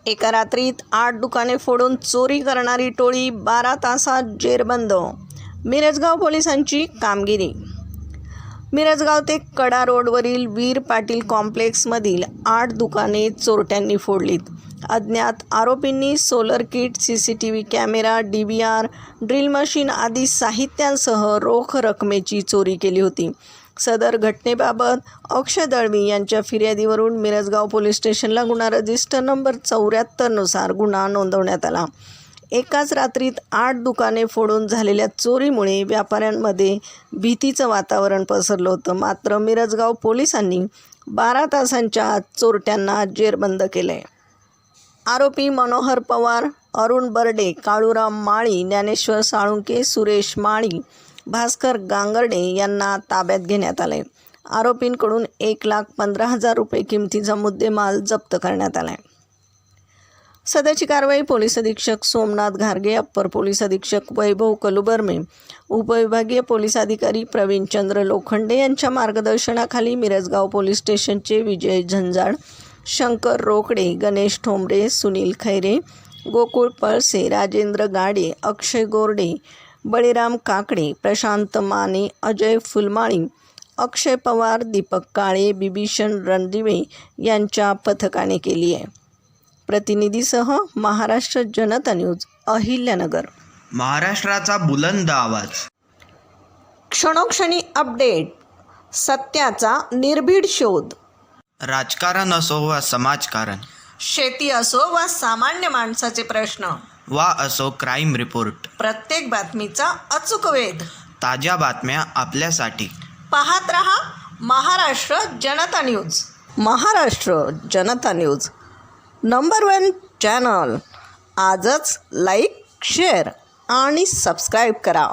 एका रात्रीत 8 दुकाने फोडून चोरी करणारी टोळी 12 तासात जेरबंद. मिरजगाव पोलिसांची कामगिरी. मिरजगाव ते कडा रोडवरील वीर पाटील कॉम्प्लेक्समधील 8 दुकाने चोरट्यांनी फोडलीत. अज्ञात आरोपींनी solar kit, CCTV camera, DVR, drill machine आदी साहित्यांसह रोख रकमेची चोरी केली होती. सदर घटनेबाबत अक्षय दळवी यांच्या फिर्यादीवरून मिरजगाव पोलीस स्टेशनला गुन्हा रजिस्टर नंबर 74 नुसार गुन्हा नोंदवण्यात आला. एकाच रात्रीत 8 दुकाने फोडून झालेल्या चोरीमुळे व्यापाऱ्यांमध्ये भीतीचं वातावरण पसरलं होतं. मात्र मिरजगाव पोलिसांनी 12 तासांच्या आत चोरट्यांना जेरबंद केले. आरोपी मनोहर पवार, अरुण बर्डे, काळूराम माळी, ज्ञानेश्वर साळुंके, सुरेश माळी, भास्कर गांगर्डे यांना ताब्यात घेण्यात आले. आरोपींकडून 1,15,000 रुपये किमतीचा मुद्देमाल जप्त करण्यात आला. सदरची कारवाई पोलीस अधीक्षक सोमनाथ घारगे, अप्पर पोलीस अधीक्षक वैभव कलुबर्मे, उपविभागीय पोलीस अधिकारी प्रवीणचंद्र लोखंडे यांच्या मार्गदर्शनाखाली मिरजगाव पोलीस स्टेशनचे विजय झंजाड, शंकर रोकडे, गणेश ठोंबरे, सुनील खैरे, गोकुळ पळसे, राजेंद्र गाडे, अक्षय गोरडे, बळीराम काकडे, प्रशांत माने, अजय फुलमाळी, अक्षय पवार, दीपक काळे, बिभीषण रणदिवे यांच्या पथकाने केली आहे. प्रतिनिधीसह महाराष्ट्र जनता न्यूज, अहिल्यानगर. महाराष्ट्राचा बुलंद आवाज. क्षणोक्षणी अपडेट, सत्याचा निर्भीड शोध. राजकारण असो वा समाजकारण, शेती असो वा सामान्य माणसाचे प्रश्न, वा असो क्राईम रिपोर्ट, प्रत्येक बातमीचा अचूक वेध. ताज्या बातम्या आपल्यासाठी. पाहत रहा महाराष्ट्र जनता न्यूज. महाराष्ट्र जनता न्यूज नंबर 1 चॅनल. आजच लाईक, शेअर आणि सबस्क्राईब करा.